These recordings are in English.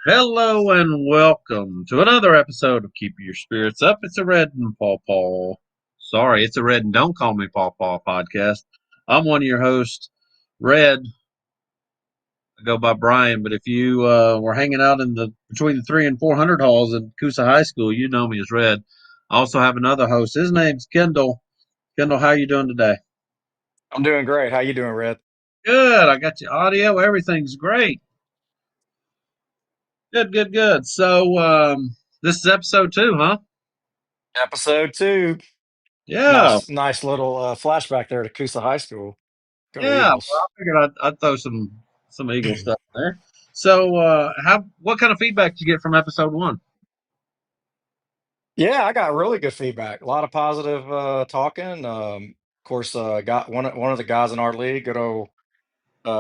Hello and welcome to another episode of Keep Your Spirits Up. It's a Red and Paw Paw. Sorry, it's a Red and Don't Call Me Paw Paw podcast. I'm one of your hosts, Red. I go by Brian, but if you were hanging out in the between the 300 and 400 halls in Coosa High School, you know me as Red. I also have another host. His name's Kendall. Kendall, how you doing today? I'm doing great. How you doing, Red? Good. I got your audio. Everything's great. Good, good, good. So this is episode 2, huh? Episode 2. Yeah. Nice little flashback there to Coosa High School. Go Yeah, well, I Eagles. figured I'd throw some Eagle stuff in there. So, how what kind of feedback did you get from episode 1? Yeah, I got really good feedback. A lot of positive talking. Of course, got one of the guys in our league, good old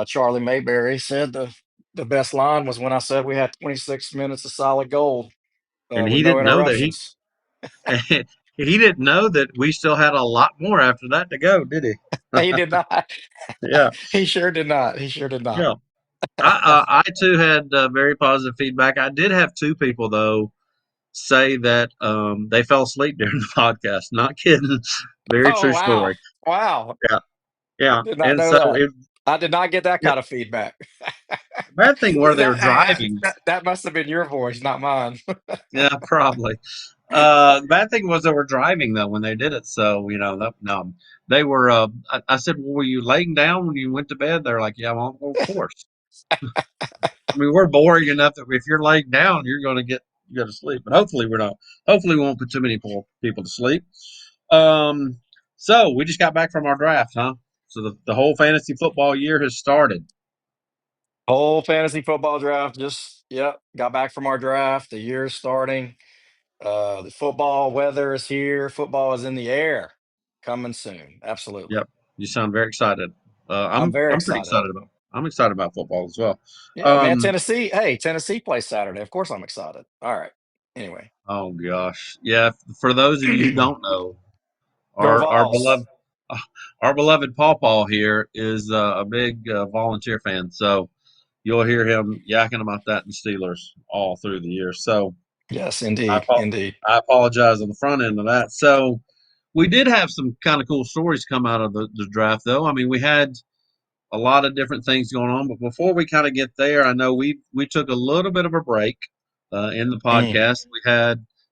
Charlie Mayberry, said the best line was when I said we had 26 minutes of solid gold And with he no didn't know that interruptions. he didn't know that we still had a lot more after that to go, did he? He did not. Yeah, He sure did not. He sure did not. yeah. I too had very positive feedback. I did have two people though say that they fell asleep during the podcast. Not kidding. Very Oh true wow, story. wow! Yeah, yeah. Did not And know so that. I did not get that yeah, kind of feedback. the bad thing where they were That, driving. that must have been your voice, not mine. Yeah, probably. The bad thing was they were driving though when they did it. So no, they were. I said, well, "Were you laying down when you went to bed?" They're like, "Yeah, well, of course." I mean, we're boring enough that if you're laying down, you're going to go to sleep. But hopefully, we're not. Hopefully, we won't put too many people to sleep. Um, so we just got back from our draft, huh? So the whole fantasy football year has started. Whole fantasy football draft. Just yep. Got back from our draft. The year's starting. The football weather is here. Football is in the air. Coming soon. Absolutely. Yep, you sound very excited. I'm very I'm pretty excited. excited about. I'm excited about football as well. Yeah, man. Um, Tennessee. Hey, Tennessee plays Saturday. Of course, I'm excited. All right. Anyway, Oh gosh, yeah. For those of you who don't know, go our Vols. beloved our beloved Paw Paw here is a big volunteer fan, so you'll hear him yakking about that in Steelers all through the year. So Yes, I indeed, apo- indeed. I apologize on the front end of that. So we did have some kind of cool stories come out of the draft, though. I mean, we had a lot of different things going on. But before we kind of get there, I know we took a little bit of a break in the Mhm. podcast.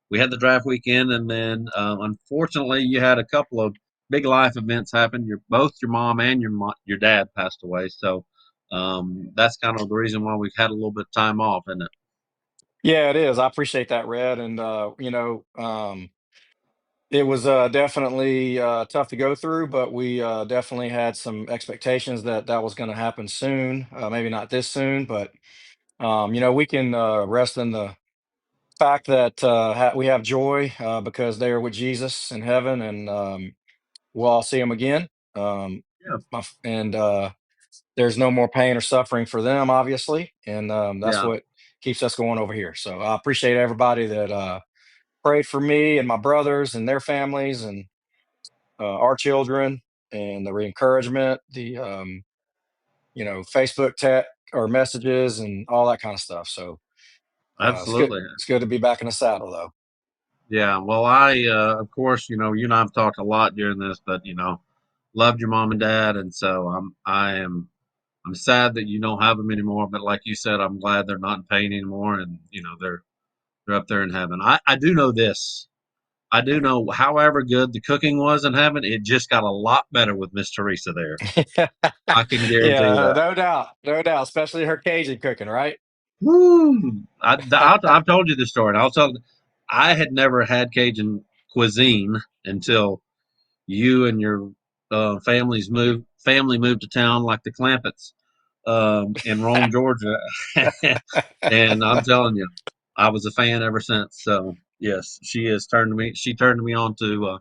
We had the draft weekend, and then unfortunately, you had a couple of big life events happen. Your mom and your dad passed away, so that's kind of the reason why we've had a little bit of time off, isn't it? Yeah, it is. I appreciate that, Red. And it was definitely tough to go through, but we definitely had some expectations that that was going to happen soon. Maybe not this soon, but we can rest in the fact that we have joy because they are with Jesus in heaven, and we'll all see him again. Um, Yeah, and there's no more pain or suffering for them, obviously, and that's yeah, what keeps us going over here. So I appreciate everybody that prayed for me and my brothers and their families and our children, and the encouragement, the Facebook tech or messages and all that kind of stuff. So it's good. absolutely. It's good to be back in the saddle, though. Yeah, well, I of course, you and I've talked a lot during this, but loved your mom and dad, and so I'm sad that you don't have them anymore. But like you said, I'm glad they're not in pain anymore, and they're up there in heaven. I do know this. I do know, however good the cooking was in heaven, it just got a lot better with Miss Teresa there. I can guarantee Yeah, that. no doubt, no doubt. Especially her Cajun cooking, right? Woo! I've told you the story. And I'll tell. I had never had Cajun cuisine until you and your family moved to town like the Clampetts in Rome, Georgia, and I'm telling you, I was a fan ever since. So yes, she turned me on to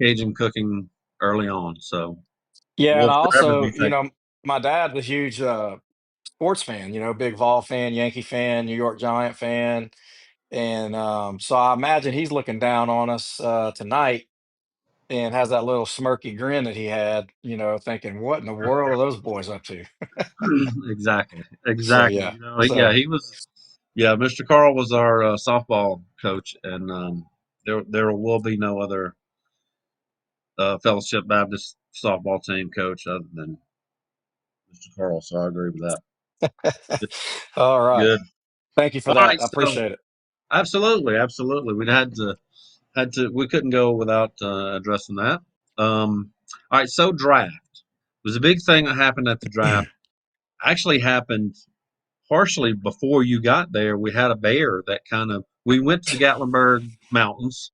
Cajun cooking early on. So Yeah, and we'll I forever also, be thankful. my dad's a huge sports fan. Big Vol fan, Yankee fan, New York Giant fan, and so I imagine he's looking down on us tonight and has that little smirky grin that he had, thinking, what in the world are those boys up to? Exactly, So exactly. yeah. Yeah, So he was. Yeah, Mr. Carl was our softball coach, and there will be no other Fellowship Baptist softball team coach other than Mr. Carl. So I agree with that. all right. Good. Thank you for All right. that. I So appreciate it. absolutely, absolutely, we had to. We couldn't go without addressing that. All right. So draft was a big thing that happened at the draft. Actually happened partially before you got there. We had a bear that kind of. We went to the Gatlinburg Mountains.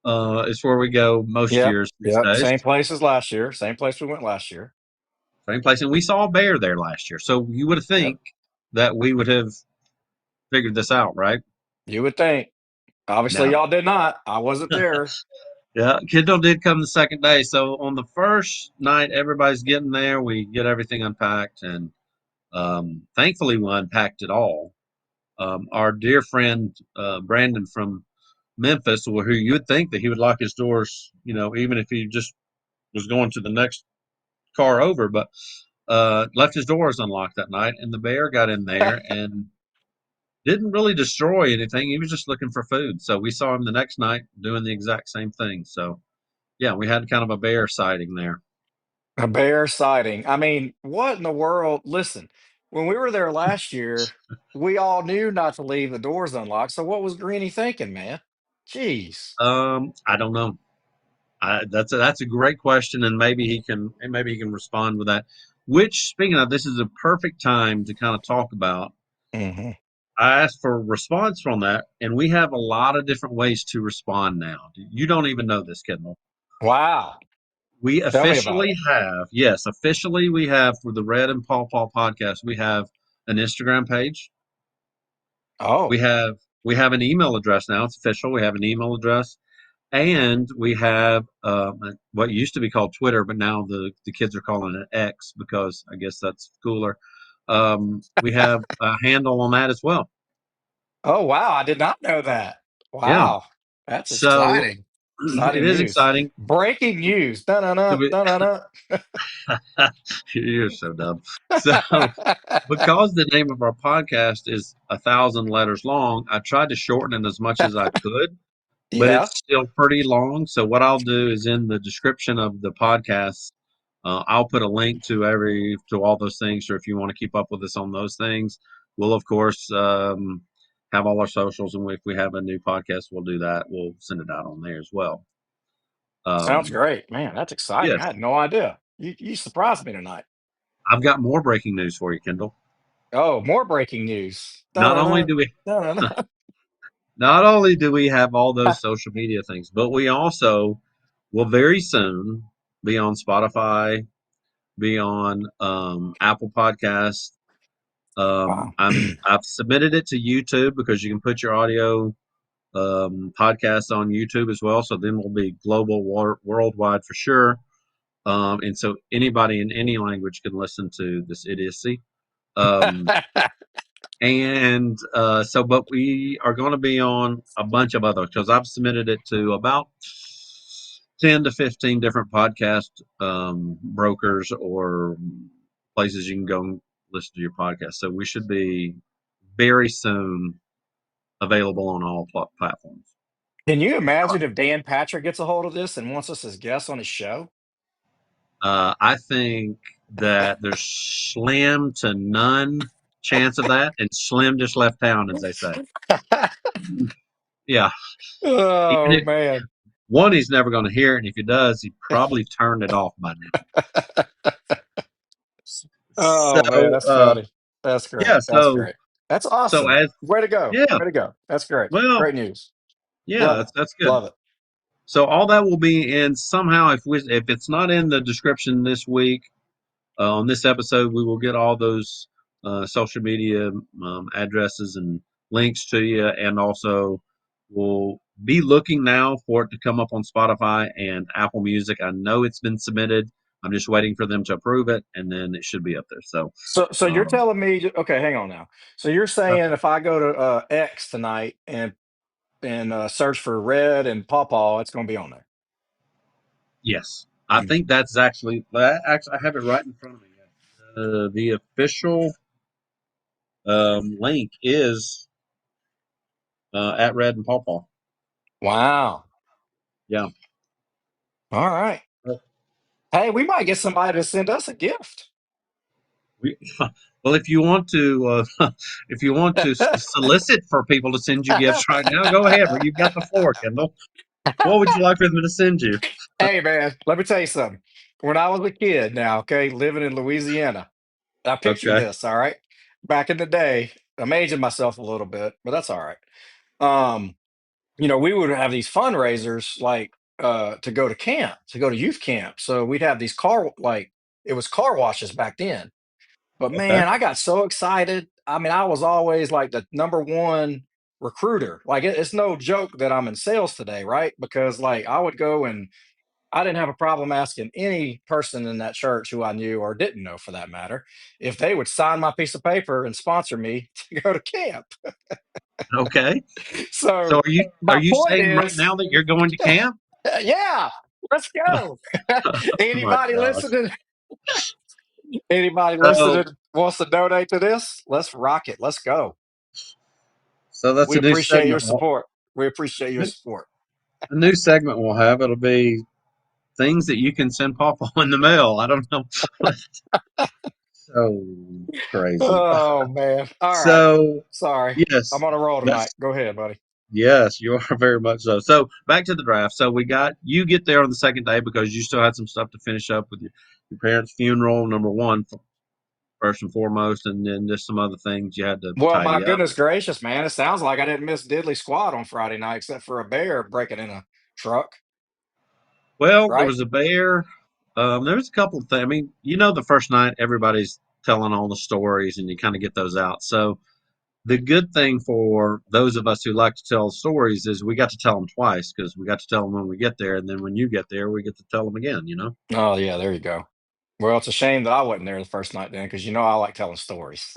Is where we go most Yep. years these Yep. days. Same place as last year. Same place we went last year. Same place, and we saw a bear there last year. So you would Yep. think that we would have figured this out, right? You would think. Obviously, No. y'all did not. I wasn't there. Yeah, Kendall did come the second day. So on the first night, everybody's getting there. We get everything unpacked, and thankfully, we unpacked it all. Our dear friend Brandon from Memphis, who you would think that he would lock his doors, even if he just was going to the next car over, but left his doors unlocked that night, and the bear got in there and didn't really destroy anything. He was just looking for food. So we saw him the next night doing the exact same thing. So yeah, we had kind of a bear sighting there. A bear sighting. I mean, what in the world? Listen, when we were there last year, we all knew not to leave the doors unlocked. So what was Greeny thinking, man? Jeez. I don't know. That's a great question, and maybe he can respond with that. Which, speaking of, this is a perfect time to kind of talk about. Hmm. I asked for a response from that, and we have a lot of different ways to respond now. You don't even know this, Kendall. Wow. We Tell me about it. officially have, yes, officially we have for the Red and Paw Paw podcast, we have an Instagram page. We Oh, have we have an email address now. It's official. We have an email address, and we have what used to be called Twitter, but now the kids are calling it X because I guess that's cooler. We have a handle on that as well. oh, wow. I did not know that. Yeah. Wow. That's So exciting. it Exciting is news. exciting. Breaking news. Da-na-na, da-na-na. You're so dumb. So, because the name of our podcast is 1,000 letters long, I tried to shorten it as much as I could, but Yeah. it's still pretty long. So, what I'll do is in the description of the podcast, I'll put a link to all those things. So, if you want to keep up with us on those things, we'll of course have all our socials, and if we have a new podcast, we'll do that. We'll send it out on there as well. Sounds Um, great. Man, that's exciting. yes, I had no idea. You surprised me tonight. I've got more breaking news for you, Kendall. Oh, more breaking news. Not only Da-na-na, do we da-na-na. Not only do we have all those social media things, but we also will very soon be on Spotify, be on Apple Podcasts. Wow. I've submitted it to YouTube because you can put your audio podcasts on YouTube as well. So then we'll be global, worldwide for sure. And so anybody in any language can listen to this idiocy. Um, And but we are going to be on a bunch of others because I've submitted it to about 10 to 15 different podcast brokers or places you can go and listen to your podcast. So we should be very soon available on all platforms. Can you imagine if Dan Patrick gets a hold of this and wants us as guests on his show? I think that there's slim to none chance of that, and slim just left town, as they say. Yeah, even Oh if, man. one, he's never going to hear it, and if he does, he probably turned it off by now. So, Oh man, that's funny. That's great. yeah, That's so great. That's so awesome. as Way to go. yeah, Way to go. That's great. well, Great news. yeah, Love it. that's good. Love it. So all that will be in somehow. If it's not in the description this week on this episode, we will get all those social media addresses and links to you, and also we'll be looking now for it to come up on Spotify and Apple Music. I know it's been submitted. I'm just waiting for them to approve it, and then it should be up there. So, So you're um, telling me, okay, hang on now. So you're saying if I go to X tonight and search for Red and Pawpaw, it's going to be on there. Yes, I think that's actually that. Actually, I have it right in front of me. The official link is at Red and Pawpaw. Wow. Yeah. All right. Hey, we might get somebody to send us a gift. We, well, if you want to, if you want to solicit for people to send you gifts right now, go ahead. Well, you've got the floor, Kendall. What would you like for them to send you? Hey, man, let me tell you something. When I was a kid now, okay, living in Louisiana, I picture Okay. this, all right? Back in the day, I'm aging myself a little bit, but that's all right. Um, we would have these fundraisers like to go to camp, to go to youth camp. So we'd have these it was car washes back then. But Okay. man, I got so excited. I mean, I was always like the number one recruiter. Like it's no joke that I'm in sales today, right? Because like I would go and I didn't have a problem asking any person in that church who I knew or didn't know for that matter if they would sign my piece of paper and sponsor me to go to camp. Okay. So So are my you point saying right is, now that you're going to camp? yeah, let's go. Oh my Anybody gosh. listening? Anybody So listening wants to donate to this? Let's rock it. Let's go. so that's We a new appreciate your segment. support. We appreciate your support. A new segment we'll have. It'll be things that you can send Papa in the mail. I don't know. So crazy. Oh man. All right. So Sorry. I'm yes, on a roll tonight. that's Go ahead, buddy. yes, you are very much so. So back to the draft. So we got you get there on the second day because you still had some stuff to finish up with your parents' funeral, number one, first and foremost, and then just some other things you had to Well, my tidy up. goodness gracious, man. It sounds like I didn't miss diddly squat on Friday night except for a bear breaking in a truck, Well, there right? was a bear. There was a couple of things. I mean, the first night everybody's telling all the stories, and you kind of get those out. So the good thing for those of us who like to tell stories is we got to tell them twice because we got to tell them when we get there, and then when you get there, we get to tell them again. Oh yeah, there you go. Well, it's a shame that I wasn't there the first night then, because I like telling stories.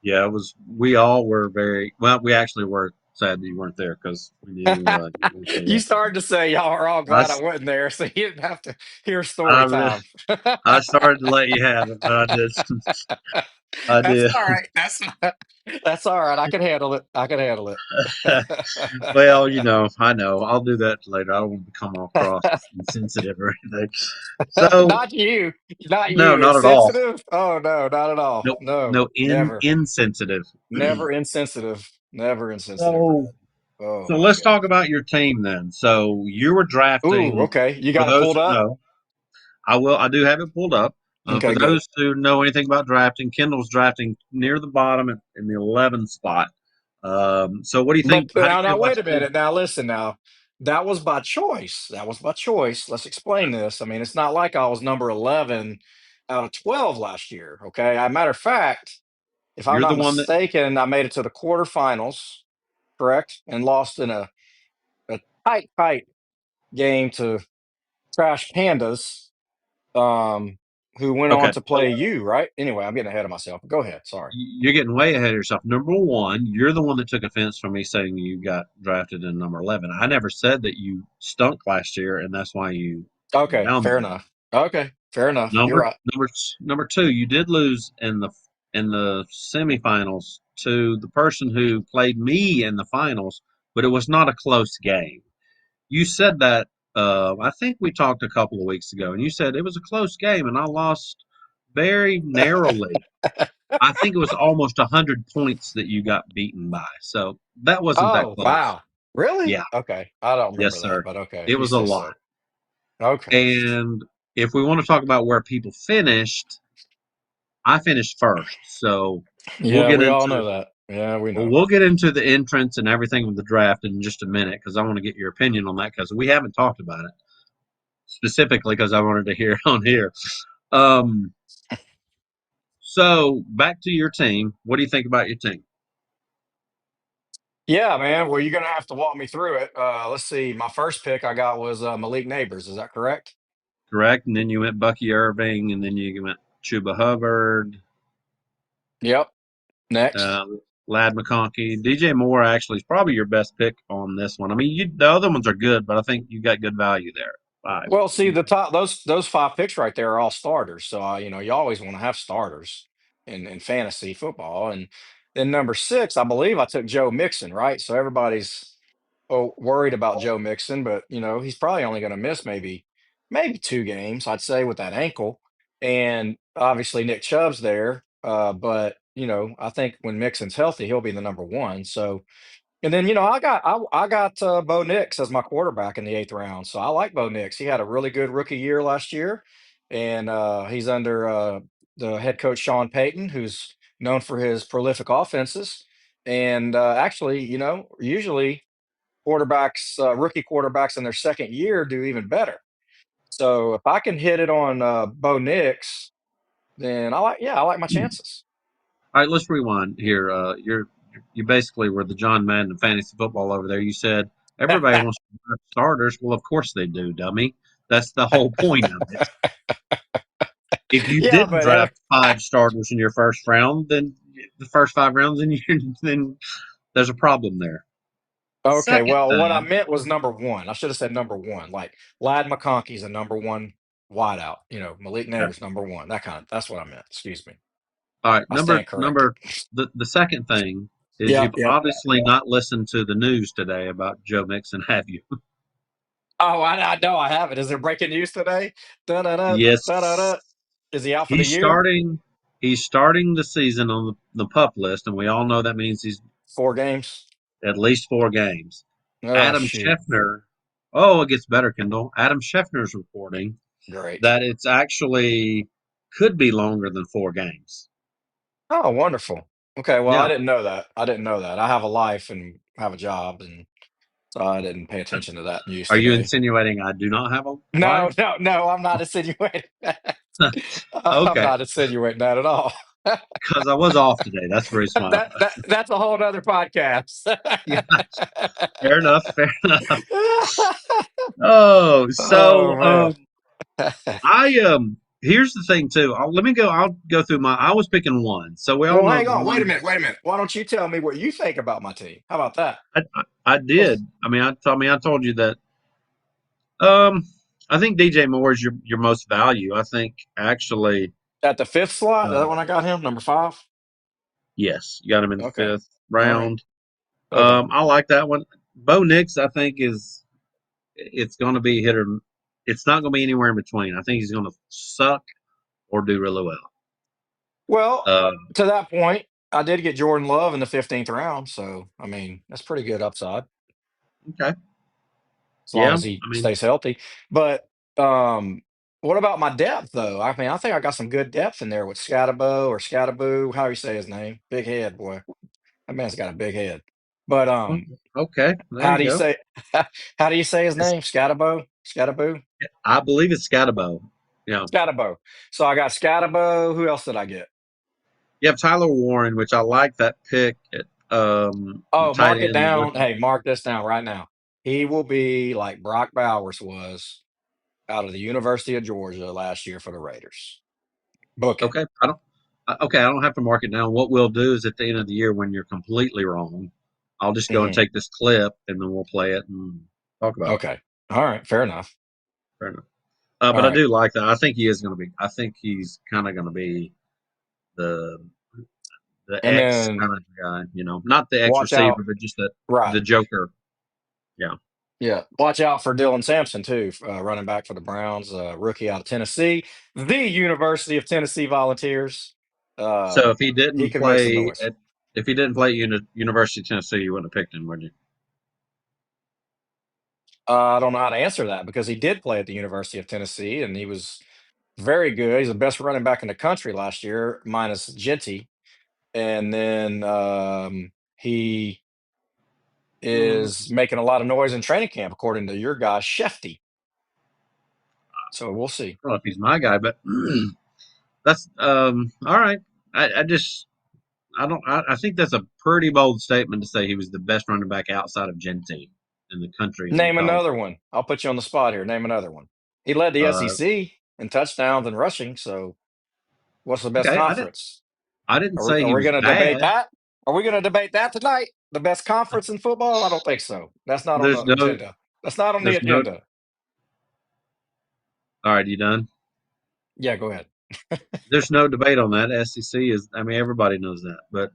Yeah, it was. We all were very well. We actually were sad that you weren't there because we knew you weren't there You that started to say y'all are all time. glad I wasn't there, so you didn't have to hear I, story re- time. I started to let you have it, but I did. I That's did. all right. That's all right. I can handle it. I can handle it. Well, I know. I'll do that later. I don't want to come across as insensitive or anything. So, Not you. Not no, you. not at all. Insensitive? Oh no, not at all. No, No, no, never. insensitive. Never insensitive. Never insensitive, So, Brad. Oh so my let's talk goodness. about your team then. So you were Ooh, drafting. okay. You For got it those pulled who up? know, I will. I do have it pulled up. For Okay, good. those who know anything about drafting, Kendall's drafting near the bottom in the 11th spot. So what do you think? But How do you now feel about wait a your team? minute. Now listen now. That was by choice. That was by choice. Let's explain this. I mean, it's not like I was number 11 out of 12 last year. Okay. Matter of fact, if I'm You're the not one that. mistaken, I made it to the quarterfinals, correct? And lost in a tight game to Trash Pandas, um, who went on Okay, to so play you, right? Anyway, I'm getting ahead of myself. Go ahead. Sorry. you're getting way ahead of yourself. Number one, you're the one that took offense from me saying you got drafted in number 11. I never said that you stunk last year, and that's why you were Okay, down fair there. enough. Okay, fair enough. You're Number right. number number two, you did lose in the semifinals to the person who played me in the finals, but it was not a close game. You said that. I think we talked a couple of weeks ago, and you said it was a close game, and I lost very narrowly. I think it was almost 100 points that you got beaten by. So that wasn't that Oh, close. wow. Really? Yeah, Okay. I don't yes, remember that, sir. but okay, It if you was a say lot. so. Okay. And if we want to talk about where people finished, I finished first. So we'll Yeah, get we all into know that. Yeah, we well, know. we'll get into the entrance and everything with the draft in just a minute because I want to get your opinion on that because we haven't talked about it specifically because I wanted to hear it on here. Um, so back to your team. What do you think about your team? Yeah, man. Well, you're gonna have to walk me through it. Let's see. My first pick I got was Malik Neighbors. Is that correct? Correct. And then you went Bucky Irving, and then you went Chuba Hubbard, Yep. Next. uh, Lad McConkey. DJ Moore actually is probably your best pick on this one. I mean, the other ones are good, but I think you got good value there. 5. Well, see the top those five picks right there are all starters. So you always want to have starters in fantasy football. And then number six, I believe I took Joe Mixon, right? So everybody's worried about Joe Mixon, but he's probably only going to miss maybe 2 games, I'd say, with that ankle. And obviously Nick Chubb's there, but I think when Mixon's healthy, he'll be the number one. So and then I got Bo Nix as my quarterback in the 8th round, so I like Bo Nix. He had a really good rookie year last year, and he's under the head coach Sean Payton, who's known for his prolific offenses. And actually, usually rookie quarterbacks in their second year do even better. So if I can hit it on Bo Nix, then I like my chances. All right, let's rewind here. You basically were the John Madden of fantasy football over there. You said everybody wants to draft starters. Well, of course they do, dummy. That's the whole point of it. If you Yeah, didn't but draft 5 starters in your first round, then the first 5 rounds, then there's a problem there. okay, Second well, what I thing, meant was number one. I should have said number one. Like Lad McConkey's a number one wideout. Malik okay. Neighbors number one. That's what I meant. Excuse me. All right, I stand corrected. the second thing is Yep, you've yep. obviously not listened to the news today about Joe Mixon, have you? Oh, I know I have it. Is there breaking news today? Da da da da da Yes, da. Is he out for the he's year? starting. He's starting the season on the pup list, and we all know that means he's 4 games. at least 4 games. Oh Adam shoot. Scheffner. Oh, it gets better, Kendall. Adam Scheffner's reporting Great. that it's actually could be longer than 4 games. Oh, wonderful. Okay, well, I Yeah. didn't know that. I didn't know that. I have a life and have a job, and so I didn't pay attention to that news Are you today. insinuating I do not have a No, life? no, no, I'm not insinuating that. I'm Okay, not insinuating that at all. because I was off today. That's the reason why. That's a whole other podcast. Yeah, fair enough. Fair enough. Oh, Oh man. here's the thing too. Let me go. I'll go through my. I was picking one, so we all Well, know hang the on. Wait a one. minute. Wait a minute. Why don't you tell me what you think about my team? How about that? I What's did. I told you that. Um, I think DJ Moore is your most value. I think actually, at the fifth slot? Is uh, that when I got him? Number five? yes, you got him in the Okay. fifth All right. round. Okay. I like that one. Bo Nix, I think is it's going to be hit or it's not going to be anywhere in between. I think he's going to suck or do really well. Well, Uh, to that point, I did get Jordan Love in the 15th round. So, I mean, that's pretty good upside okay, as long yeah. as he stays healthy. But what about my depth, though? I mean, I think I got some good depth in there with Scatabo or Scataboo, how you say his name. Big head, boy. That man's got a big head. But Okay, there how you do you go. say how do you say his It's, name? Scatabo? Scataboo? I believe it's Scatabo. Yeah, Scatabo. So I got Scatabo. Who else did I get? you have Tyler Warren, which I like that pick at the Oh, tight mark it end. They're down. looking. Hey, mark this down right now. He will be like Brock Bowers was out of the University of Georgia last year for the Raiders. Book it. Okay, okay, I don't have to mark it down. What we'll do is at the end of the year when you're completely wrong, I'll just go and Hmm. take this clip and then we'll play it and talk about it. Okay. All right. Fair enough. Fair enough. All But I right. do like that. I think he is going to be. I think he's kind of going to be the the And X then kind of guy. Not the X watch out. receiver, but just that Right. the Joker. Yeah. Yeah. Watch out for Dylan Sampson, too, running back for the Browns, rookie out of Tennessee, the University of Tennessee Volunteers. Uh, So if he he didn't can make some play noise. at if he didn't play at University of Tennessee, you wouldn't have picked him, would you? I don't know how to answer that because he did play at the University of Tennessee and he was very good. He's the best running back in the country last year, minus Genty. And then he Mm, is making a lot of noise in training camp, according to your guy, Shefty. So we'll see. I don't know if he's my guy, but that's all right. I just I don't I think that's a pretty bold statement to say he was the best running back outside of Genty in the country in Name college. another one. I'll put you on the spot here. Name another one. He led the Uh, SEC in touchdowns and rushing. So what's the best okay, conference? I didn't Are we, say are he we was going to debate bad. that? Are we going to debate that tonight? The best conference in football? I don't think so. That's not on the There's no agenda. That's not on the there's no agenda. All right, you done? Yeah, go ahead. There's no debate on that. SEC is, I mean, everybody knows that, but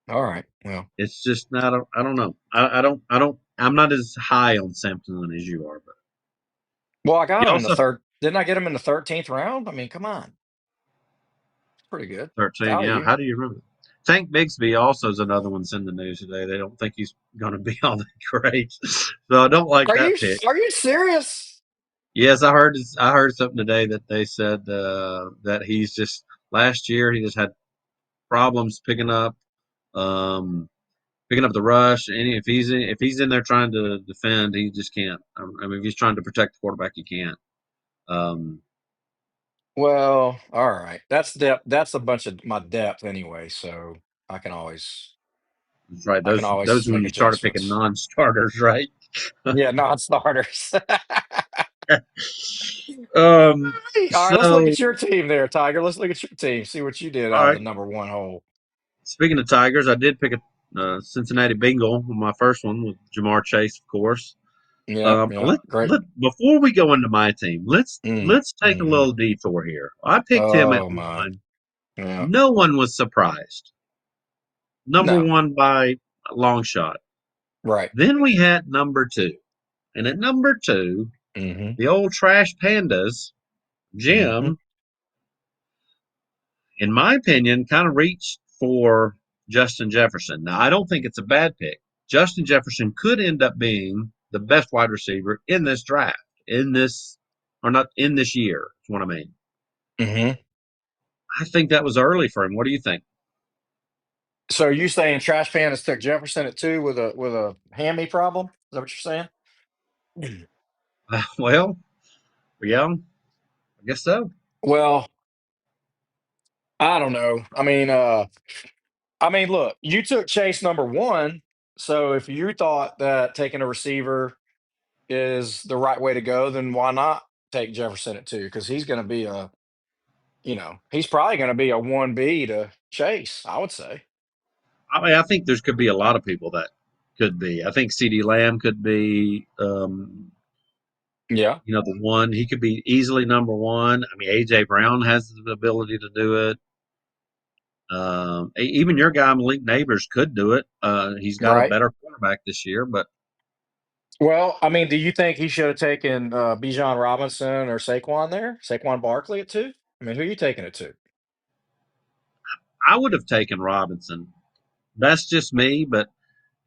All right. Well, it's just not. I don't know. I'm not as high on Sampson as you are, but I got you him in the also third. Didn't I get him in the 13th round? I mean, come on, it's pretty good 13. Yeah, value. how do you remember? Tank Bigsby also is another one's in the news today. They don't think he's going to be all that great, so I don't like Are you that pick. are you serious? Yes, I heard something today that they said that he's just last year he just had problems picking up the rush. And if he's in there trying to defend, he just can't. I mean, if he's trying to protect the quarterback, he can't. Um, Well, all right. That's depth. That's a bunch of my depth anyway. So I can always that's right. I can Those always are when make you started picking adjustments. non-starters, right? Yeah, non-starters. All right, let's look So at your team there, Tiger. Let's look at your team. See what you did all out of right. the number one hole. Speaking of Tigers, I did pick a Cincinnati Bengal. My first one with Jamar Chase, of course. Yep, yep. Great. Before we go into my team, let's take a Mm-hmm. little detour here. I picked him at Oh my. one. Yeah. No one was surprised. Number No. one by a long shot. Right. Then we had number two. And at number two, Mm-hmm. the old trash pandas, Mm-hmm. Jim, in my opinion, kind of reached for Justin Jefferson. Now, I don't think it's a bad pick. Justin Jefferson could end up being the best wide receiver in this draft, in this, or not in this year, is what I mean. Mm-hmm. I think that was early for him. What do you think? So you saying Trash Pandas took Jefferson at two with a hammy problem? Is that what you're saying? Well, yeah, I guess so. Well, I don't know. Look, you took Chase number one. So if you thought that taking a receiver is the right way to go, then why not take Jefferson at two? Because he's going to be he's probably going to be a 1B to Chase, I would say. I mean, I think there could be a lot of people that could be. I think CD Lamb could be, Yeah. the one. He could be easily number one. I mean, AJ Brown has the ability to do it. Even your guy Malik Neighbors could do it. He's got a Right. better quarterback this year, but Well, do you think he should have taken Bijan Robinson or Saquon there? Saquon Barkley at two? Who are you taking it to? I would have taken Robinson. That's just me, but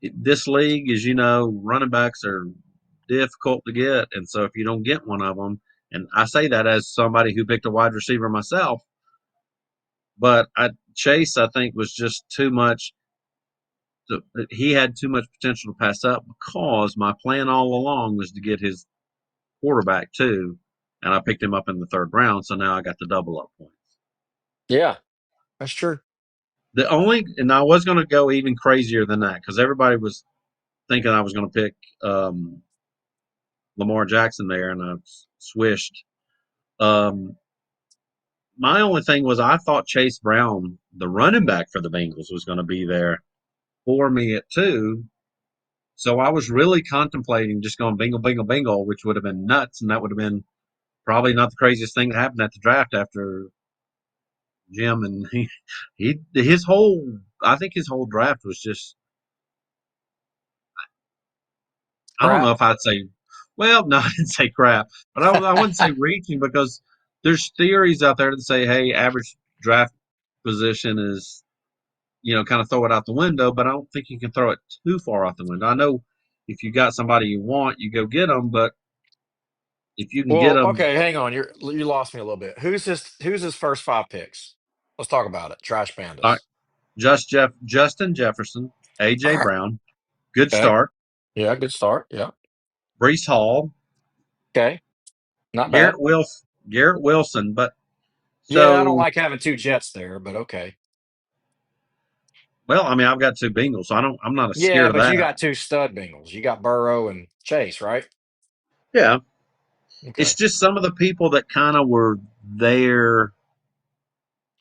this league, as you know, running backs are difficult to get, and so if you don't get one of them, and I say that as somebody who picked a wide receiver myself, but Chase, I think, was just too much. He had too much potential to pass up because my plan all along was to get his quarterback too, and I picked him up in the third round. So now I got the double up points. Yeah, that's true. And I was going to go even crazier than that because everybody was thinking I was going to pick Lamar Jackson there, and I swished. Um, my only thing was I thought Chase Brown, the running back for the Bengals, was going to be there for me at two. So I was really contemplating just going bingle, bingle, bingle, which would have been nuts, and that would have been probably not the craziest thing that happened at the draft after Jim and his whole. I think his whole draft was just. I don't know Crap. if I'd say. Well, no, I didn't say crap, but I wouldn't say reaching because there's theories out there that say, hey, average draft position is kind of throw it out the window, but I don't think you can throw it too far out the window. I know if you got somebody you want, you go get them, but if you can get Well, them, okay, hang on. You lost me a little bit. Who's his first five picks? Let's talk about it. Trash all right, Pandas. Justin Jefferson, All AJ right. Brown, good Okay. start. Yeah, good start. Yeah. Brees Hall, Okay. Not bad. Garrett Wilson, but Yeah, I don't so like having two Jets there, but okay. well, I mean, I've got two Bengals, so I'm not Yeah, scared of but you that. got two stud Bengals. You got Burrow and Chase, right? Yeah, it's Okay. just some of the people that kind of were there,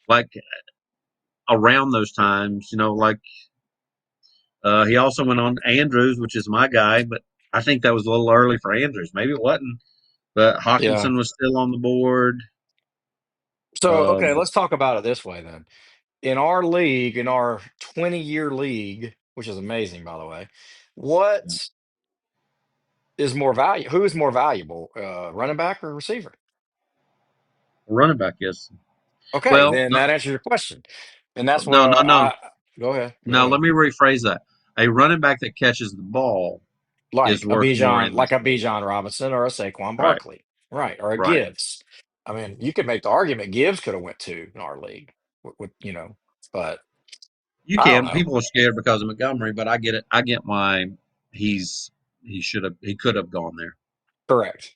like around those times, like he also went on Andrews, which is my guy, but I think that was a little early for Andrews. Maybe it wasn't, but Yeah. Hawkinson was still on the board. So, okay, Um, let's talk about it this way then. In our league, in our 20-year league, which is amazing, by the way, what is more value? Who is more valuable, running back or receiver? running back is Okay, well. then No, that answers your question, and that's no, where no, no. I go ahead, go No, let ahead. me rephrase that. A running back that catches the ball is worth more in Like this a league. Bijan Robinson or a Saquon Right, Barkley, right? Or a right. Gibbs. I mean, you could make the argument Gibbs could have went to in our league, but You I don't can. know. People are scared because of Montgomery, but I get it. I get why he's he could have gone there. Correct.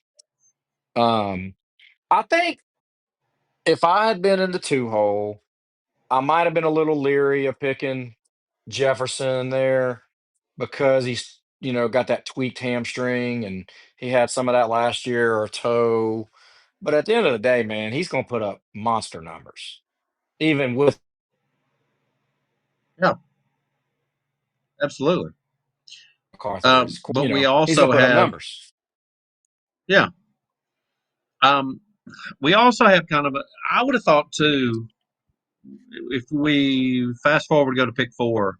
Um, I think if I had been in the two hole, I might have been a little leery of picking Jefferson there because he's, got that tweaked hamstring and he had some of that last year or a toe. But at the end of the day, man, he's going to put up monster numbers, even with Yeah, absolutely. MacArthur. But we He's going also to put up have numbers. yeah. Um, we also have kind of a. I would have thought too if we fast forward go to pick four,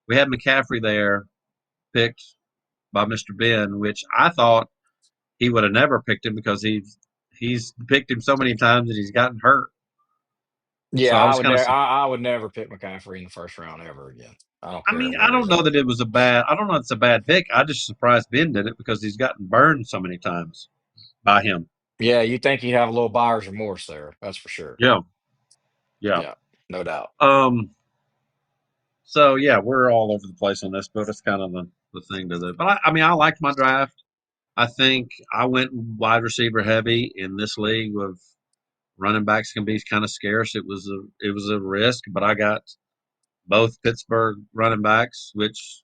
we had McCaffrey there picked by Mr. Ben, which I thought he would have never picked him because he's picked him so many times that he's gotten hurt. So Yeah, I was kind of. I would never pick McCaffrey in the first round ever again. I don't I care mean, I where don't he's know at. that it was a bad. I don't know if it's a bad pick. I just surprised Ben did it because he's gotten burned so many times by him. Yeah, you think he'd have a little buyer's remorse there. That's for sure. Yeah, yeah. Yeah, no doubt. Um. So yeah, we're all over the place on this, but it's kind of the thing to do. But I mean, I liked my draft. I think I went wide receiver heavy in this league with running backs can be kind of scarce. It was a risk, but I got both Pittsburgh running backs, which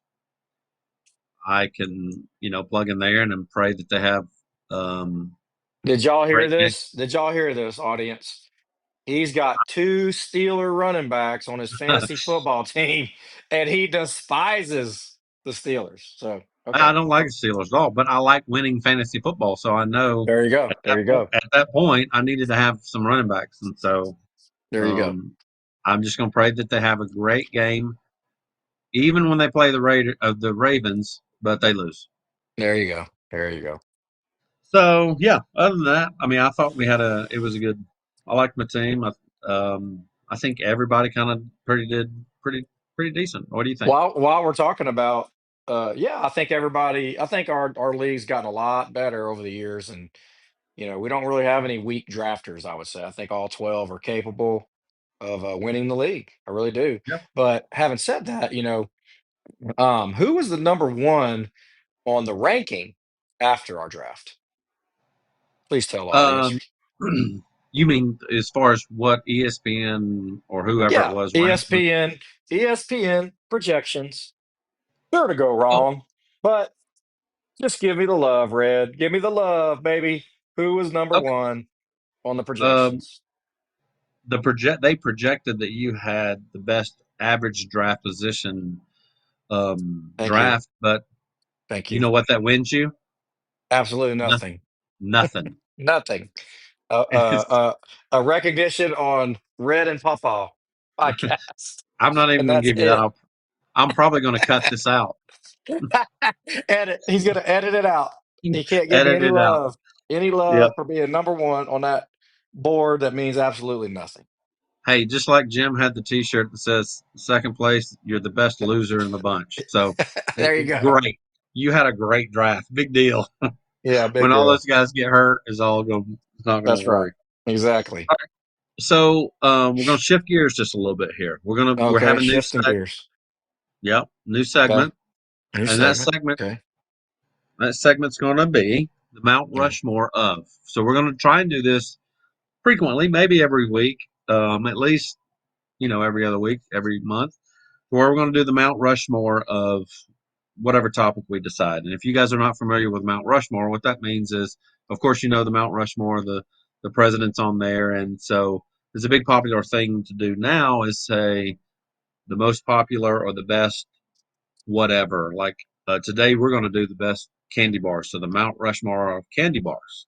I can plug in there and then pray that they have um, Did y'all hear great game. this? Did y'all hear this, audience? He's got two Steeler running backs on his fantasy football team, and he despises the Steelers. So, I okay. don't like the Steelers at all, but I like winning fantasy football, so I know There you go. There you go. at that point I needed to have some running backs, and so There you go. um, I'm just going to pray that they have a great game, even when they play the Ravens, but they lose. There you go. There you go. So yeah, other than that, I mean, I thought we had it was a good. I liked my team. I think everybody kind of pretty decent. What do you think? While we're talking about, yeah, I think our league's gotten a lot better over the years, and we don't really have any weak drafters. I would say I think all 12 are capable of winning the league. I really do. Yeah. But having said that, who was the number one on the ranking after our draft? Please tell the audience. Um, you mean as far as what ESPN or whoever it Yeah, was ranked them? ESPN projections. Sure to go Oh, wrong, but just give me the love, Red. Give me the love, baby. Who was number okay. one on the Um, projections? they projected that you had the best average draft position Thank you. draft, but Thank you you. know what that wins you? Absolutely Nothing. nothing. Nothing. Nothing. A recognition on Red and Pawpaw podcast, I'm not even and going to that's give you that. it. I'm probably going to cut this out. Edit. He's gonna edit it out. He can't give me Edit it out. any Yep. love for being number one on that board. That means absolutely nothing. Hey, just like Jim had the T-shirt that says "Second place, you're the best loser in the bunch." So, There you go. great. You had a great draft. Big deal. Yeah, big When all deal. those guys get hurt, it's not going to That's right. worry. Exactly. All right. So, we're going to shift gears just a little bit here. We're Okay, having new shifting gears. yep, new Okay, segment, new and segment. Okay. that segment's going to be the Mount Mm. Rushmore of. So we're going to try and do this frequently, maybe every week, at least every other week, every month, where we're going to do the Mount Rushmore of whatever topic we decide. And if you guys are not familiar with Mount Rushmore, what that means is, of course, the Mount Rushmore, the president's on there, and so it's a big popular thing to do now is say the most popular or the best whatever. Like today, we're going to do the best candy bars, so the Mount Rushmore of candy bars.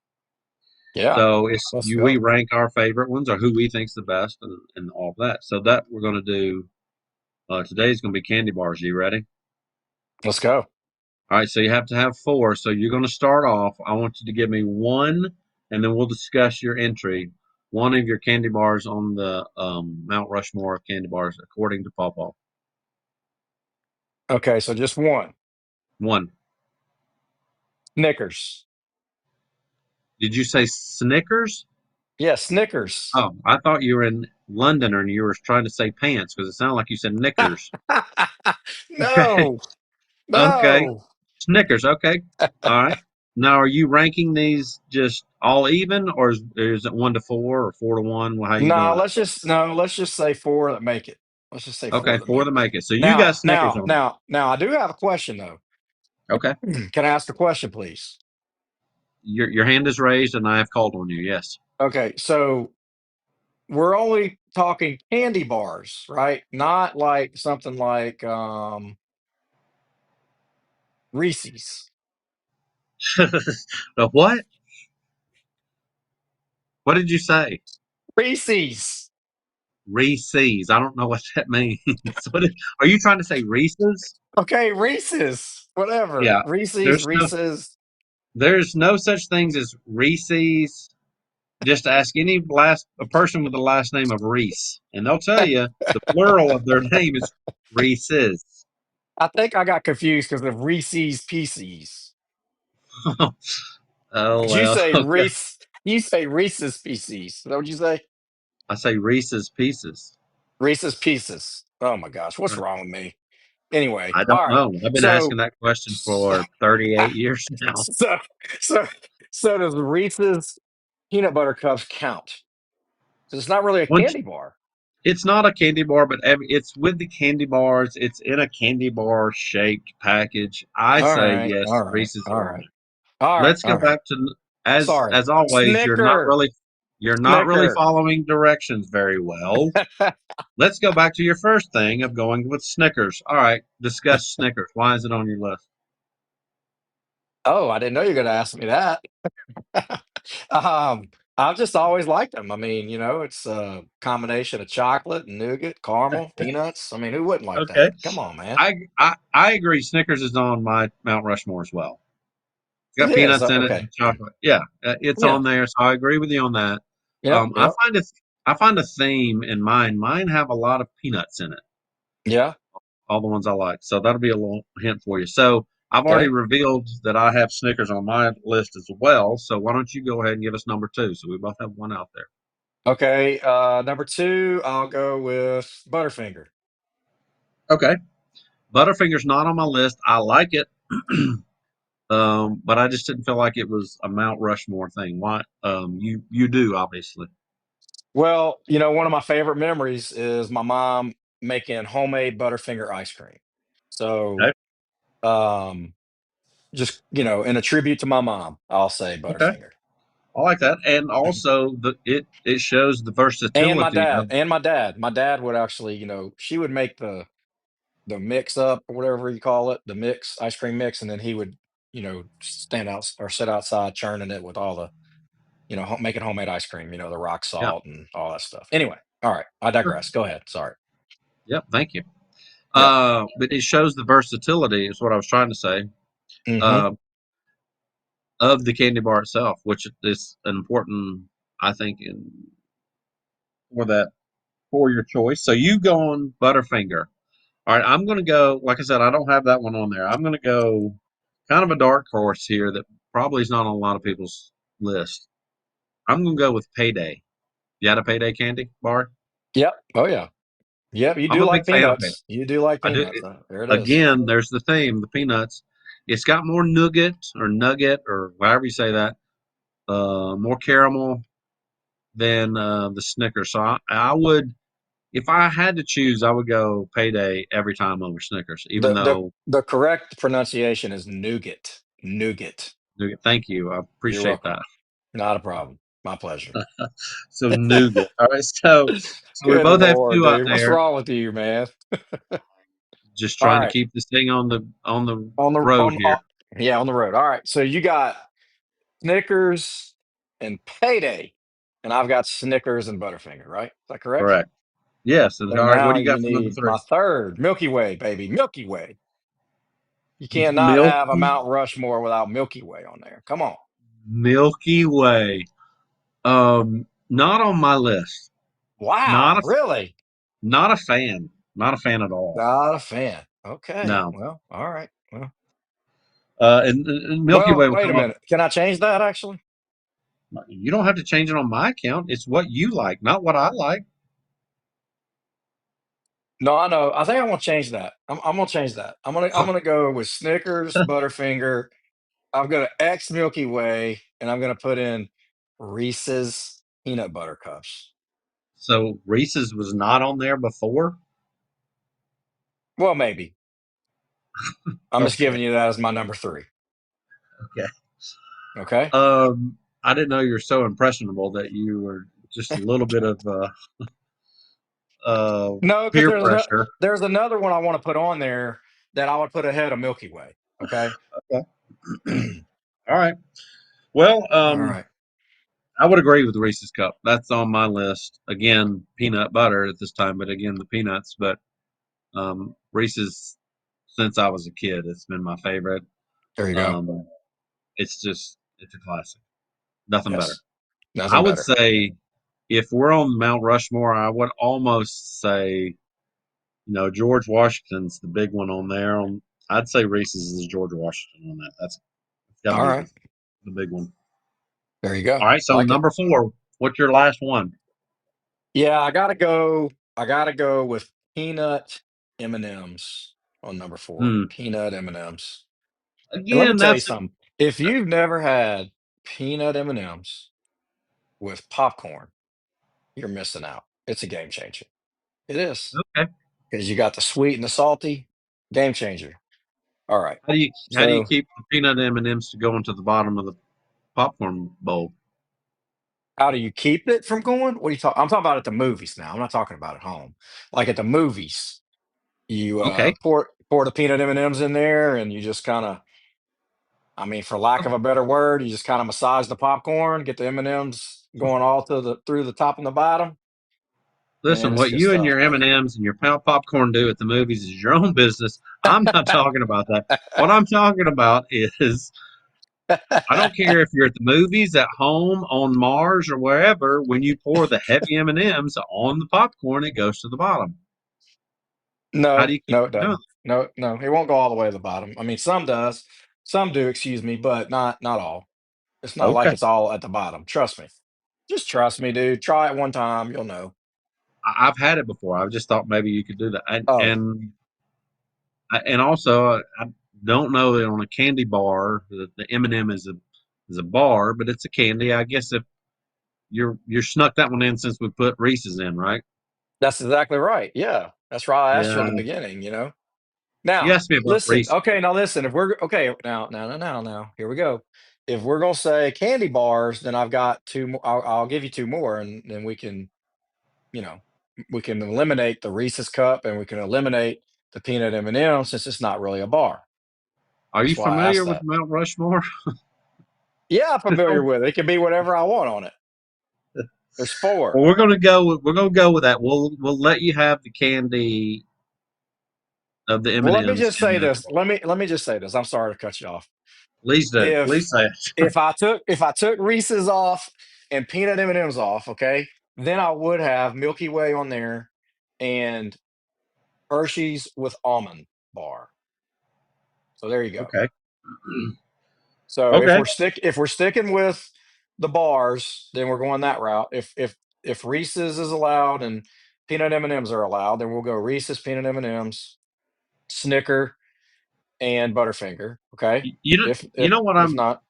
Yeah. So it's Let's you. We go. rank our favorite ones or who we think's the best and all that. So that we're going to do. Today's going to be candy bars. You ready? Let's go. All right. So you have to have four. So you're going to start off. I want you to give me one, and then we'll discuss your entry. One of your candy bars on the Mount Rushmore of candy bars, according to Paw Paw. Okay, so just one. One. Snickers. Did you say Snickers? Yeah, Snickers. Oh, I thought you were in London and you were trying to say pants because it sounded like you said knickers. Okay. No, Okay. no. Snickers. Okay. All right. Now, are you ranking these just all even, or is it 1 to 4 or 4 to 1? Well, how you No, doing it? let's just say four that make it. Let's just say Okay, four that four make to it. make it. So you got Now, Snickers now, on there. now, now, I do have a question though. Okay. Can I ask a question, please? Your hand is raised, and I have called on you. Yes. Okay, so we're only talking candy bars, right? Not like something like Reese's. The what? What did you say? Reese's. Reese's. I don't know what that means. Are you trying to say Reese's? Okay, Reese's. Whatever. Yeah. Reese's, There's no Reese's. there's no such things as Reese's. Just ask any last a person with the last name of Reese, and they'll tell you the plural of their name is Reese's. I think I got confused because of Reese's Pieces. Oh But you well, say okay. Reese. You say Reese's Pieces. Is that what you say? I say Reese's Pieces. Reese's Pieces. Oh my gosh, what's Right. wrong with me? Anyway, I all don't right. know. I've been So, asking that question for 38 years now. so, so, so does Reese's peanut butter cups count? 'Cause it's not really a Once candy bar. it's not a candy bar, but it's with the candy bars. It's in a candy bar shaped package. I All say right, yes, all right, Reese's all are on right, there. all right, Let's go all right. back to as Sorry, always. Snicker, You're not really Snicker. following directions very well. Let's go back to your first thing of going with Snickers. All right, discuss Snickers. Why is it on your list? Oh, I didn't know you were going to ask me that. I've just always liked them. I mean, it's a combination of chocolate, nougat, caramel, peanuts. I mean, who wouldn't like Okay, that? Come on, man. I agree. Snickers is on my Mount Rushmore as well. It's It got is. peanuts in it Okay. and chocolate. Yeah, it's Yeah. on there. So I agree with you on that. Yep. Yep. I find a theme in mine. Mine have a lot of peanuts in it. Yeah. All the ones I like. So that'll be a little hint for you. So I've already Okay. revealed that I have Snickers on my list as well. So why don't you go ahead and give us number two? So we both have one out there. Okay. Number two, I'll go with Butterfinger. Okay. Butterfinger's not on my list. I like it. But I just didn't feel like it was a Mount Rushmore thing. Why? You do obviously. Well, one of my favorite memories is my mom making homemade Butterfinger ice cream. So, Okay. um, just, in a tribute to my mom, I'll say Okay. Butterfinger. I like that, and also it shows the And my versatility dad, of. my dad would actually, she would make the mix up or whatever you call it, the mix, ice cream mix, and then he would, stand out or sit outside churning it with all the, making homemade ice cream, the rock Yeah. salt and all that stuff. Anyway, all right, I Sure. digress. Go ahead. Sorry. Yep. Thank you. Yep. But it shows the versatility is what I was trying to say. Hmm. Uh, of the candy bar itself, which is an important, I think, for that for your choice. So you go on Butterfinger. All right, I'm going to go. Like I said, I don't have that one on there. I'm going to go kind of a dark horse here that probably is not on a lot of people's list. I'm going to go with Payday. You had a Payday candy bar? Yep. Oh yeah. Yep. You I'm do a like big fan of Payday. peanuts. You do like I do. peanuts. There it is. Again, there's the theme, the peanuts. It's got more nougat or nugget or however you say that, more caramel than the Snickers. So I would, if I had to choose, I would go Payday every time over Snickers, even The the though the correct pronunciation is nougat. Nougat. nougat. Thank you, I You're appreciate welcome. that. Not a problem. My pleasure. So nougat. All right, so we Good both have Lord, two out dude. What's there, wrong with you, man? just All trying to right. keep this thing on the On the road on, here. on yeah, on the road. All right. So you got Snickers, and Payday, and I've got Snickers and Butterfinger. Right? Is that correct? Correct. Yes. All And right. What now do you you got for number need three? my third Milky Way, baby, Milky Way. You cannot have a Milky Mount Rushmore without Milky Way on there. Come on. Milky Way. Not on my list. Not Wow, a really? not a fan. Not a fan at all. Not a fan. Okay. No. Well, all right. And Milky Well, Way will wait a come up. minute. Can I change that actually? You don't have to change it on my account. It's what you like, not what I like. No, I know. I think I'm gonna change that. I'm gonna change that. I'm gonna go with Snickers, Butterfinger. I'm gonna X Milky Way, and I'm gonna put in Reese's peanut butter cups. So Reese's was not on there before. Well, maybe. I'm just Okay. giving you that as my number three. Okay. Okay. I didn't know you were so impressionable that you were just a little bit of uh, No, because peer pressure. there's another one I want to put on there that I would put ahead of Milky Way. Okay. Okay. All right. Well, All right. I would agree with the Reese's Cup. That's on my list. Again, peanut butter at this time, but again, the peanuts. But Reese's, since I was a kid, it's been my favorite. There you go. Um, it's a classic. Nothing better. Yes. I Nothing would better. say if we're on Mount Rushmore, I would almost say, George Washington's the big one on there. I'd say Reese's is George Washington on that. That's got to All be right. the big one. There you go. All right, so Like it. number four, what's your last one? Yeah, I gotta go. I gotta go with peanut M and M's on number four. Hmm. Peanut M and M's. And let me Again, tell you that's something. If you've never had peanut M and M's with popcorn, you're missing out. It's a game changer. It is okay. because you got the sweet and the salty. Game changer. All right. How do you So keep the peanut M and M's to go into the bottom of the popcorn bowl? how do you keep it from going? What are you talking? I'm talking about at the movies now. I'm not talking about at home. Like at the movies, you Okay. pour the peanut M and M's in there, and you just kind of, I mean, for lack of a better word, you just kind of massage the popcorn, get the M and M's going all to the through the top and the bottom. Man, Listen, it's what good you and stuff, your M man. and M's and your popcorn do at the movies is your own business. I'm not talking about that. What I'm talking about is I don't care if you're at the movies, at home, on Mars, or wherever. When you pour the heavy M and M's on the popcorn, it goes to the bottom. How do No, you keep no, it from doing doesn't. No, no, it won't go all the way to the bottom. I mean, some does, some do, excuse me, but not all. It's that? not like Okay, it's all at the bottom. Trust me. Just trust me, dude. Try it one time, you'll know. I've had it before. I just thought maybe you could do that, and Oh, and and also I don't know that on a candy bar the M and M is a bar, but it's a candy. I guess if you're snuck that one in since we put Reese's in, right? that's exactly right. Yeah. That's why I asked you at Yeah, the beginning. you Now, asked me about listen. Reese's. Okay, now listen. If we're okay, now, here we go. If we're gonna say candy bars, then I've got two more. I'll give you two more, and then you know, we can eliminate the Reese's cup, and we can eliminate the peanut M&M since it's not really a bar. Are you That's why I familiar asked with that. Mount Rushmore? Yeah, I'm familiar with it. It can be whatever I want on it. There's four. Well, we're gonna go with that. We'll let you have the candy of the M Well, and let me M's, just and say this. Let me just say this. I'm sorry to cut you off. please do, If please say it. if I took Reese's off and peanut M&Ms off, okay, then I would have Milky Way on there and Hershey's with almond bar. So there you go. Okay, So if okay. we're sticking with the bars, then we're going that route. If Reese's is allowed and peanut M&Ms are allowed, then we'll go Reese's peanut M&Ms, Snicker, and Butterfinger. Okay. You, you know, If you if know what if I'm, not,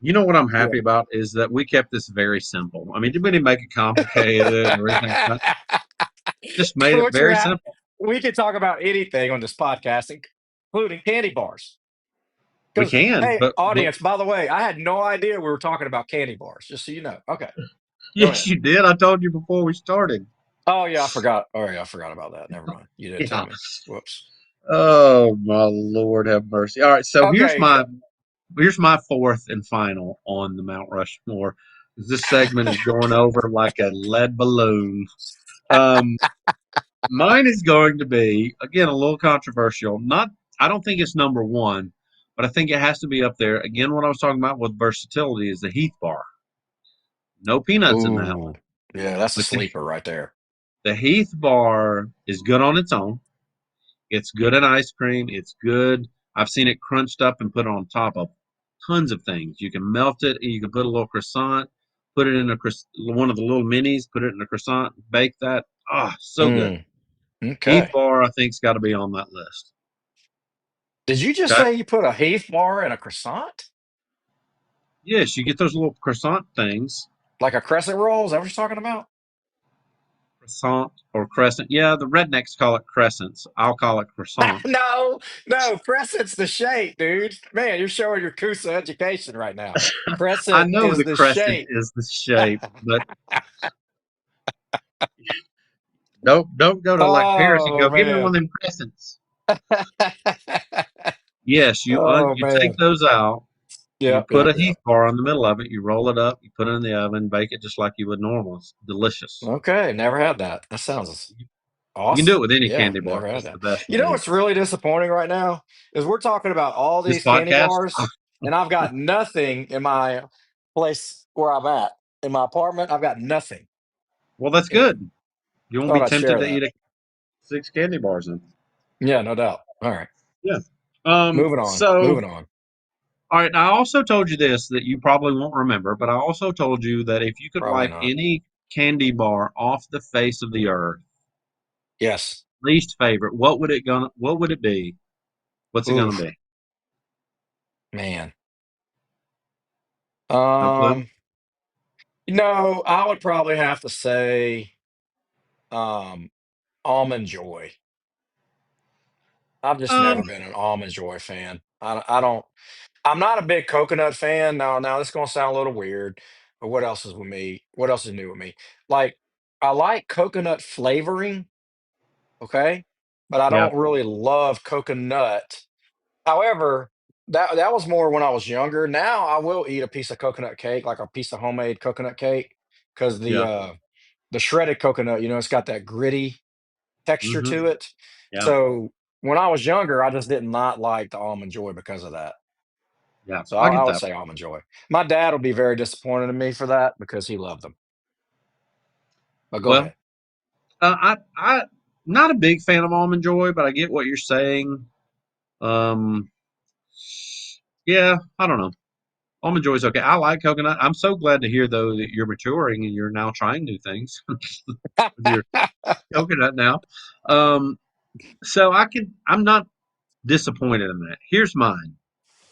you know what I'm yeah. happy about is that we kept this very simple. I mean, didn't really make it complicated or anything like that. Just made it What you're very at, simple. we can talk about anything on this podcast, including candy bars. We Because can, hey, but audience, by the way, I had no idea we were talking about candy bars. Just so you know. Okay, go yes, ahead. you did. I told you before we started. Oh yeah, I forgot. Oh yeah, I forgot about that. Never mind. You didn't tell Yeah. me. Whoops. Oh my Lord, have mercy. All right, so here's Okay, my here's my fourth and final on the Mount Rushmore. This segment is going over like a lead balloon. Um, Mine is going to be again a little controversial. Not, I don't think it's number one, but I think it has to be up there. Again, what I was talking about with versatility is the Heath bar. No peanuts in that Ooh, one, yeah, that's a but sleeper right there. the Heath bar is good on its own. It's good in ice cream. It's good. I've seen it crunched up and put on top of tons of things. You can melt it. You can put a little croissant. Put it in one of the little minis. Put it in a croissant. Bake that. Ah, so good. Mm, Heath okay. bar, I think's got to be on that list. Did you just Okay. say you put a Heath bar in a croissant? Yes, you get those little croissant things. Like a crescent roll? Is that what you're talking about? Croissant or crescent. Yeah, the rednecks call it crescents. I'll call it croissant. No, no, crescent's the shape, dude. Man, you're showing your Kusa education right now. I Crescent know is the the crescent shape. is the shape, but don't go to like Paris and Oh go, give me one of man. them crescents. Yes, Oh you take man. those out, you Yep, put yep, a yep. Heath bar on the middle of it, you roll it up, you put it in the oven, bake it just like you would normal. It's delicious. Okay, never had that. That sounds You can do it awesome. with any Yeah, candy bar. never had It's that. the best You with know me. what's really disappointing right now is we're talking about all This these candy podcast. bars, and I've got nothing in my place where I'm at. In my apartment, I've got nothing. Well, that's Yeah, good. You won't be thought I'd tempted share to that. eat six candy bars then. Yeah, no doubt. All right, Yeah. moving on. So Moving on. all right, I also told you this that you probably won't remember, but I also told you that if you could Probably wipe not. any candy bar off the face of the earth, Yes. least favorite, what would it be? What's it Ooh, gonna be? man. No clue? Um, no, I would probably have to say um almond joy. I've just Um, never been an almond joy fan. I don't. I'm not a big coconut fan. Now this is gonna sound a little weird, but what else is with me? What else is new with me? Like, I like coconut flavoring, okay, but I yeah. don't really love coconut. However, that was more when I was younger. Now I will eat a piece of coconut cake, like a piece of homemade coconut cake, because Yeah. the shredded coconut, it's got that gritty texture Hmm. to it. Yeah. So when I was younger, I just did not like the almond joy because of that. Yeah. So I I get would that. say almond joy. My dad will be very disappointed in me for that because he loved them. But go Well, ahead. I not a big fan of almond joy, but I get what you're saying. Um, yeah, I don't know. Almond joy is okay. I like coconut. I'm so glad to hear though that you're maturing and you're now trying new things with your coconut now. Um, so I'm not disappointed in that. Here's mine.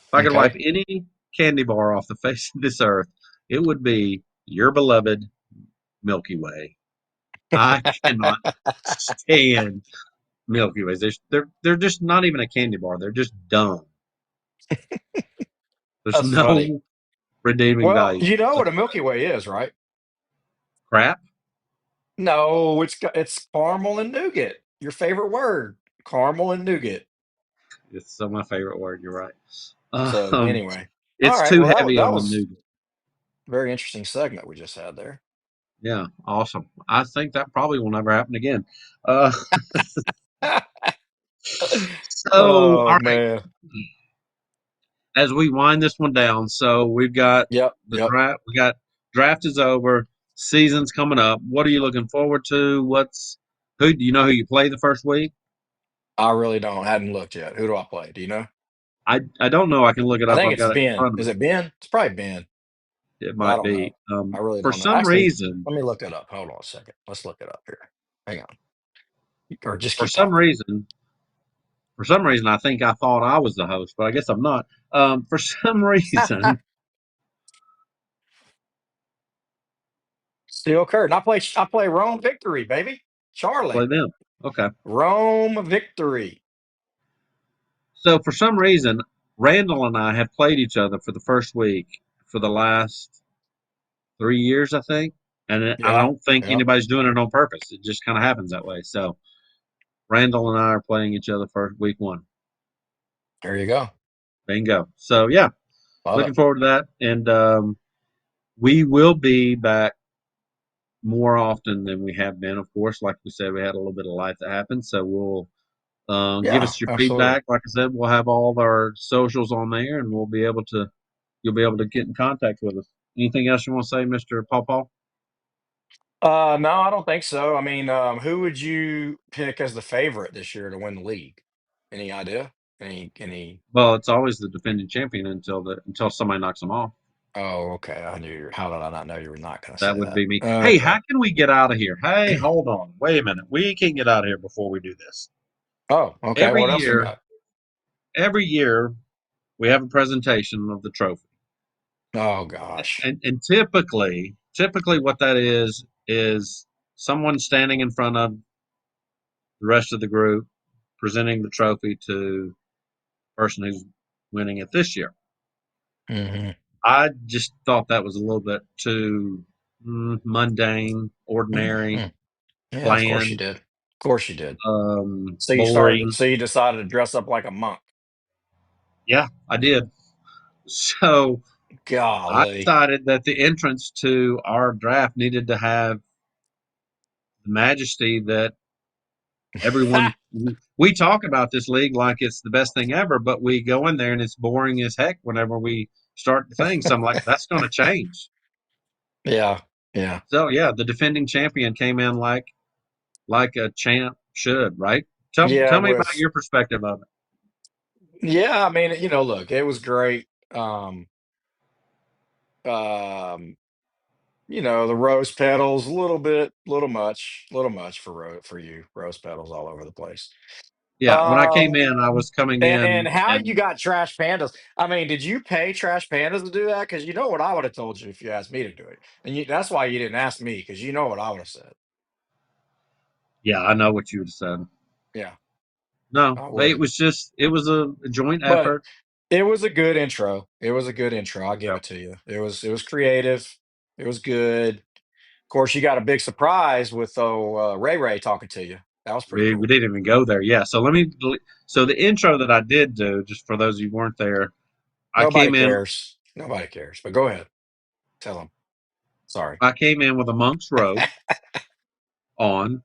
If I could wipe Okay. any candy bar off the face of this earth, it would be your beloved Milky Way. I cannot stand Milky Ways. They're just not even a candy bar. They're just dumb. There's That's funny. no redeeming Well, value. you know So what a Milky Way is, right? crap. No, it's caramel and nougat. Your favorite word, caramel and nougat. It's so my favorite word. You're right. So Um, anyway, all it's right. too Well, heavy that on the was nougat. a very interesting segment we just had there. Yeah, awesome. I think that probably will never happen again. Uh, so, Oh all right, man. as we wind this one down, so we've got Yep. the Yep. draft. We got draft is over. Season's coming up. What are you looking forward to? Who do you know who you play the first week? I really don't. Hadn't looked yet. Who do I play? Do you know? I don't know. I can look it I up. think I've it's got it in Ben. front of Is me. it Ben? It's probably Ben. It I might don't be. know. I really For don't know. some Actually, reason, let me look it up. Hold on a second. Let's look it up here. Hang on. Or just for keep some talking. reason, for some reason, I think I thought I was the host, but I guess I'm not. For some reason, Steel curtain. I play Rome victory, baby. play Charlotte. them. Okay. Rome victory. So for some reason, Randall and I have played each other for the first week for the last 3 years, I think. And I Yeah. don't think Yeah. anybody's doing it on purpose. It just kind of happens that way. So Randall and I are playing each other for week one. There you go. Bingo. So yeah. Love looking it. forward to that. And we will be back more often than we have been. Of course, like we said, we had a little bit of life that happened, so we'll give Yeah, us your absolutely. feedback. Like I said, we'll have all of our socials on there, and we'll be able to. You'll be able to get in contact with us. Anything else you want to say, Mister Paw Paw? No, I don't think so. I mean, who would you pick as the favorite this year to win the league? Any idea? Any? Well, it's always the defending champion until somebody knocks them off. Oh, okay. I knew you. How did I not know you were not going to That say would that? be me. Hey, Okay. how can we get out of here? Hey, hold on. Wait a minute. We can't get out of here before we do this. Oh, okay. Every What else we year, got? every year we have a presentation of the trophy. Oh gosh. And typically what that is someone standing in front of the rest of the group presenting the trophy to the person who's winning it this year. Hmm. I just thought that was a little bit too mundane, ordinary, Hmm. Yeah, of course you bland, did. Of course you did. boring. So you decided to dress up like a monk. Yeah, I did. So I Golly. decided that the entrance to our draft needed to have the majesty that everyone. We talk about this league like it's the best thing ever, but we go in there and it's boring as heck whenever we start the thing. So I'm like, that's going to change. Yeah. Yeah. So yeah, the defending champion came in like a champ should, right? Tell Yeah, me about with your perspective of it. yeah, I mean, look, it was great. Um, the rose petals, a little much for for you. Rose petals all over the place. Yeah, when I came Um, in, I was coming and in, how you and got trash pandas? I mean, did you pay trash pandas to do that? Because you know what I would have told you if you asked me to do it, and that's why you didn't ask me because you know what I would have said. yeah, I know what you would have said. Yeah, No, I it would. was just it was a joint But effort. it was a good intro. It was a good intro. I'll give Yeah. it to you. It was creative. It was good. Of course, you got a big surprise with Ray Ray talking to you. That was pretty We cool. didn't even go there. Yeah. So the intro that I did do, just for those of you who weren't there, I Nobody came in cares. Nobody cares. But go ahead. Tell them. Sorry. I came in with a monk's robe on,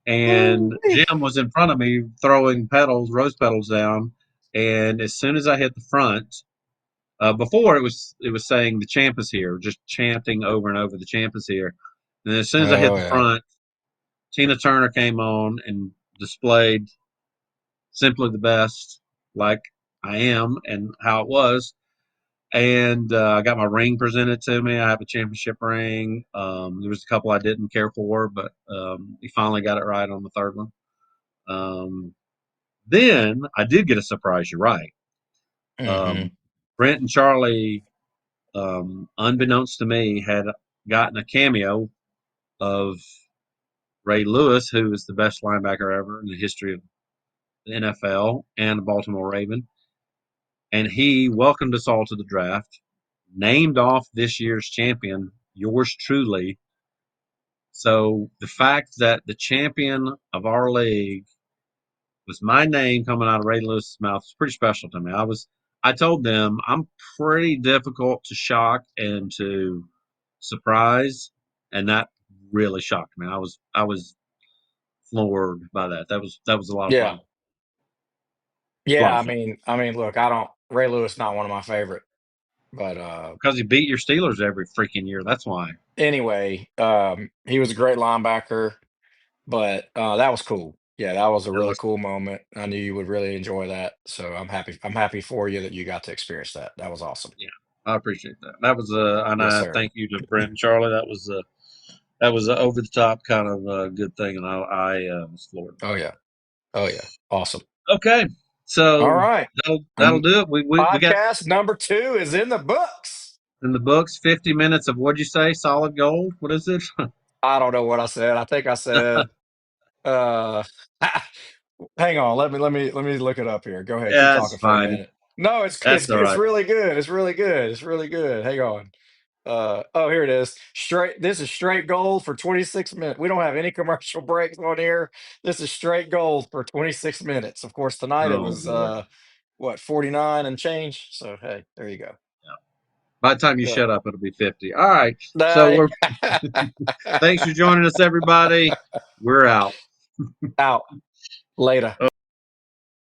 and Ooh-wee. Jim was in front of me throwing rose petals down. And as soon as I hit the front, before it was saying the champ is here, just chanting over and over the champ is here. And as soon as I hit Oh the yeah. front, Tina Turner came on and displayed simply the best, like I am and how it was. And I got my ring presented to me. I have a championship ring. There was a couple I didn't care for, but he finally got it right on the third one. Um, then I did get a surprise. You're right. Hmm. Um, Brent and Charlie, unbeknownst to me, had gotten a cameo of Ray Lewis, who is the best linebacker ever in the history of the NFL and the Baltimore Raven. And he welcomed us all to the draft, named off this year's champion, yours truly. So the fact that the champion of our league was my name coming out of Ray Lewis's mouth is pretty special to me. I told them I'm pretty difficult to shock and to surprise, and that really shocked me. I was floored by that. That was a lot of Yeah. fun. A lot Yeah. of I fun mean, look, I don't. Ray Lewis not one of my favorite, but because he beat your Steelers every freaking year. That's why. anyway, he was a great linebacker. But that was cool. Yeah, that was a That really was cool moment. I knew you would really enjoy that. So I'm happy. I'm happy for you that you got to experience that. That was awesome. Yeah, I appreciate that. That was and Yes, I sir. thank you to Brent and Charlie. That was a over the top kind of good thing, and I was floored by Oh yeah. Oh yeah. Awesome. that. Okay, All so right. that'll And do it. We got podcast number 2 is in the books. in the books 50 minutes of what'd you say? Solid gold. What is it? I don't know what I said. I think I said uh hang on, let me look it up here. Go ahead, keep Yeah, it's talking for a fine. minute. No, it's That's all it's right. really good. It's really good. It's really good. Hang on. Oh, here it is. This is straight gold for 26 minutes. We don't have any commercial breaks on here. This is straight gold for 26 minutes. Of course, tonight it Oh was Lord. what, 49 and change. So hey, there you go. By the time you Yeah. shut up, it'll be 50. All right. So Bye. we're thanks for joining us, everybody. We're out. Out. Later.